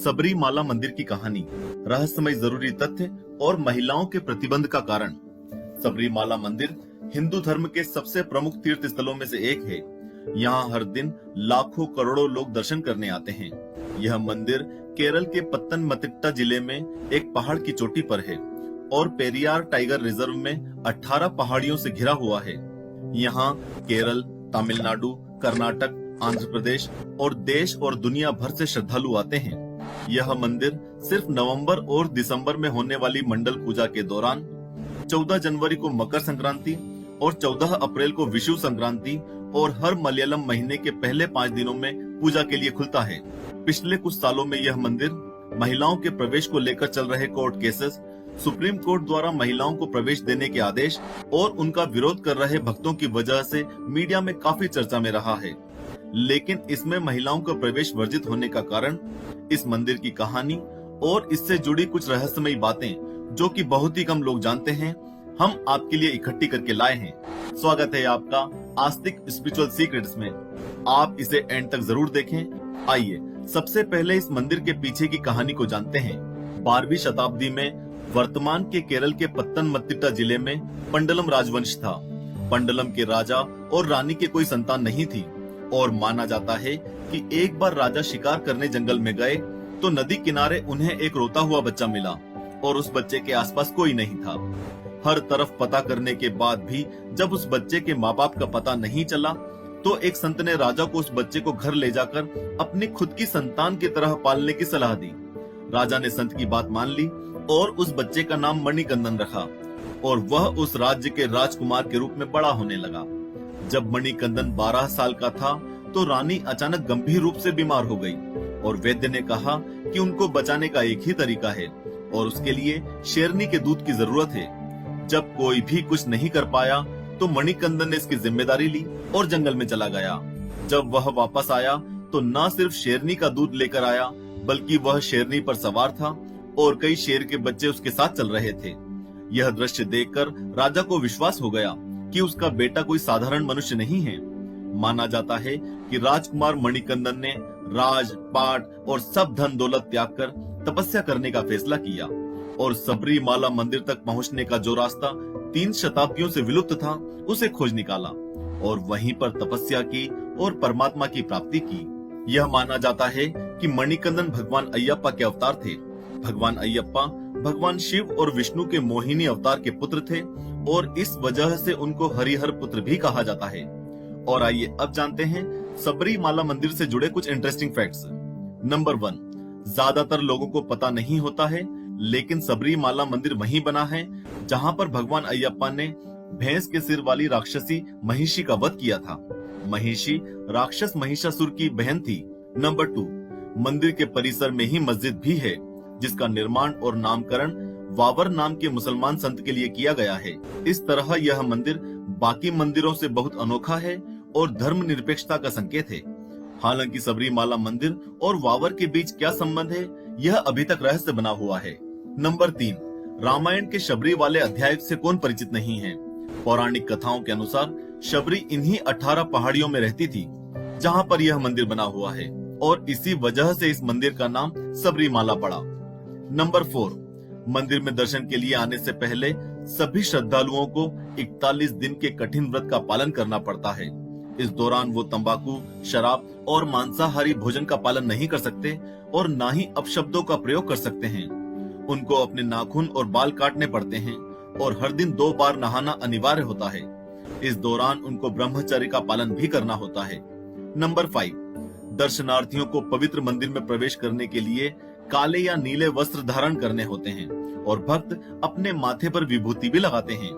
सबरीमाला मंदिर की कहानी, रहस्यमय जरूरी तथ्य और महिलाओं के प्रतिबंध का कारण। सबरीमाला मंदिर हिंदू धर्म के सबसे प्रमुख तीर्थ स्थलों में से एक है। यहाँ हर दिन लाखों करोड़ों लोग दर्शन करने आते हैं। यह मंदिर केरल के पत्तनमतिट्टा जिले में एक पहाड़ की चोटी पर है और पेरियार टाइगर रिजर्व में 18 पहाड़ियों से घिरा हुआ है। यहाँ केरल, तमिलनाडु, कर्नाटक, आंध्र प्रदेश और देश और दुनिया भर से श्रद्धालु आते हैं। यह मंदिर सिर्फ नवंबर और दिसंबर में होने वाली मंडल पूजा के दौरान, 14 जनवरी को मकर संक्रांति और 14 अप्रैल को विषु संक्रांति और हर मलयालम महीने के पहले 5 दिनों में पूजा के लिए खुलता है। पिछले कुछ सालों में यह मंदिर महिलाओं के प्रवेश को लेकर चल रहे कोर्ट केसेस, सुप्रीम कोर्ट द्वारा महिलाओं को प्रवेश देने के आदेश और उनका विरोध कर रहे भक्तों की वजह से मीडिया में काफी चर्चा में रहा है। लेकिन इसमें महिलाओं का प्रवेश वर्जित होने का कारण, इस मंदिर की कहानी और इससे जुड़ी कुछ रहस्यमयी बातें जो कि बहुत ही कम लोग जानते हैं, हम आपके लिए इकट्ठी करके लाए हैं। स्वागत है आपका आस्तिक स्पिरिचुअल सीक्रेट्स में। आप इसे एंड तक जरूर देखें। आइए सबसे पहले इस मंदिर के पीछे की कहानी को जानते हैं। 12वीं शताब्दी में वर्तमान के केरल के पत्तनमतिट्टा जिले में पंडलम राजवंश था। पंडलम के राजा और रानी के कोई संतान नहीं थी और माना जाता है कि एक बार राजा शिकार करने जंगल में गए तो नदी किनारे उन्हें एक रोता हुआ बच्चा मिला और उस बच्चे के आसपास कोई नहीं था। हर तरफ पता करने के बाद भी जब उस बच्चे के माँ बाप का पता नहीं चला तो एक संत ने राजा को उस बच्चे को घर ले जाकर अपनी खुद की संतान की तरह पालने की सलाह दी। राजा ने संत की बात मान ली और उस बच्चे का नाम मणिकंदन रखा और वह उस राज्य के राजकुमार के रूप में बड़ा होने लगा। जब मणिकंदन 12 साल का था तो रानी अचानक गंभीर रूप से बीमार हो गई और वैद्य ने कहा कि उनको बचाने का एक ही तरीका है और उसके लिए शेरनी के दूध की जरूरत है। जब कोई भी कुछ नहीं कर पाया तो मणिकंदन ने इसकी जिम्मेदारी ली और जंगल में चला गया। जब वह वापस आया तो न सिर्फ शेरनी का दूध लेकर आया बल्कि वह शेरनी पर सवार था और कई शेर के बच्चे उसके साथ चल रहे थे। यह दृश्य देखकर राजा को विश्वास हो गया कि उसका बेटा कोई साधारण मनुष्य नहीं है। माना जाता है कि राजकुमार मणिकंदन ने राज, पाट और सब धन दौलत त्याग कर तपस्या करने का फैसला किया और सबरीमाला मंदिर तक पहुंचने का जो रास्ता 3 शताब्दियों से विलुप्त था उसे खोज निकाला और वहीं पर तपस्या की और परमात्मा की प्राप्ति की। यह माना जाता है कि मणिकंदन भगवान अयप्पा के अवतार थे। भगवान अयप्पा भगवान शिव और विष्णु के मोहिनी अवतार के पुत्र थे और इस वजह से उनको हरिहर पुत्र भी कहा जाता है। और आइए अब जानते हैं सबरीमाला मंदिर से जुड़े कुछ इंटरेस्टिंग फैक्ट्स। नंबर 1, ज्यादातर लोगों को पता नहीं होता है लेकिन सबरीमाला मंदिर वहीं बना है जहां पर भगवान अयप्पा ने भैंस के सिर वाली राक्षसी महिषी का वध किया था। महिषी राक्षस महिषासुर की बहन थी। नंबर 2, मंदिर के परिसर में ही मस्जिद भी है जिसका निर्माण और नामकरण वावर नाम के मुसलमान संत के लिए किया गया है। इस तरह यह मंदिर बाकी मंदिरों से बहुत अनोखा है और धर्मनिरपेक्षता का संकेत है। हालांकि सबरीमाला मंदिर और वावर के बीच क्या संबंध है यह अभी तक रहस्य बना हुआ है। नंबर 3, रामायण के शबरी वाले अध्याय से कौन परिचित नहीं है। पौराणिक कथाओं के अनुसार शबरी इन्हीं 18 पहाड़ियों में रहती थी जहां पर यह मंदिर बना हुआ है और इसी वजह से इस मंदिर का नाम सबरीमाला पड़ा। नंबर 4, मंदिर में दर्शन के लिए आने से पहले सभी श्रद्धालुओं को 41 दिन के कठिन व्रत का पालन करना पड़ता है। इस दौरान वो तंबाकू, शराब और मांसाहारी भोजन का पालन नहीं कर सकते और ना ही अपशब्दों का प्रयोग कर सकते हैं। उनको अपने नाखून और बाल काटने पड़ते हैं और हर दिन 2 बार नहाना अनिवार्य होता है। इस दौरान उनको ब्रह्मचर्य का पालन भी करना होता है। नंबर 5, दर्शनार्थियों को पवित्र मंदिर में प्रवेश करने के लिए काले या नीले वस्त्र धारण करने होते हैं और भक्त अपने माथे पर विभूति भी लगाते हैं।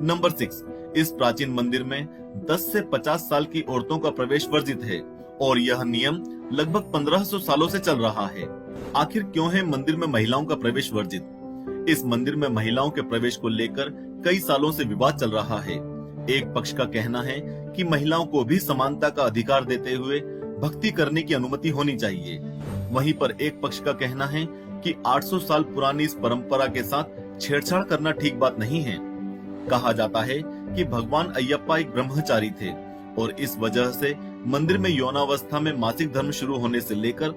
नंबर 6, इस प्राचीन मंदिर में 10 से 50 साल की औरतों का प्रवेश वर्जित है और यह नियम लगभग 1500 सालों से चल रहा है। आखिर क्यों है मंदिर में महिलाओं का प्रवेश वर्जित? इस मंदिर में महिलाओं के प्रवेश को लेकर कई सालों से विवाद चल रहा है। एक पक्ष का कहना है कि महिलाओं को भी समानता का अधिकार देते हुए भक्ति करने की अनुमति होनी चाहिए। वहीं पर एक पक्ष का कहना है कि 800 साल पुरानी इस परंपरा के साथ छेड़छाड़ करना ठीक बात नहीं है। कहा जाता है कि भगवान अयप्पा एक ब्रह्मचारी थे और इस वजह से मंदिर में यौनावस्था में मासिक धर्म शुरू होने से लेकर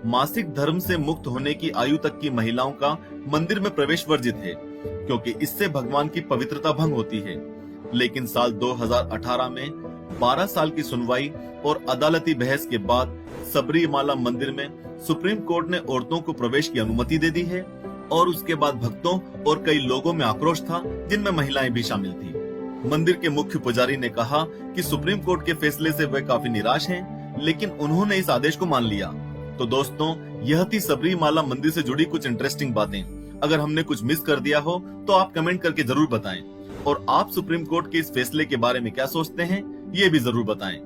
मासिक धर्म से मुक्त होने की आयु तक की महिलाओं का मंदिर में प्रवेश वर्जित है, क्योंकि इससे भगवान की पवित्रता भंग होती है। लेकिन साल 2018 में 12 साल की सुनवाई और अदालती बहस के बाद सबरीमाला मंदिर में सुप्रीम कोर्ट ने औरतों को प्रवेश की अनुमति दे दी है और उसके बाद भक्तों और कई लोगों में आक्रोश था, जिनमें महिलाएं भी शामिल थी। मंदिर के मुख्य पुजारी ने कहा कि सुप्रीम कोर्ट के फैसले से वे काफी निराश हैं, लेकिन उन्होंने इस आदेश को मान लिया। तो दोस्तों, यह थी सबरीमाला मंदिर से जुड़ी कुछ इंटरेस्टिंग बातें। अगर हमने कुछ मिस कर दिया हो तो आप कमेंट करके जरूर बताएं, और आप सुप्रीम कोर्ट के इस फैसले के बारे में क्या सोचते हैं, ये भी जरूर बताएं।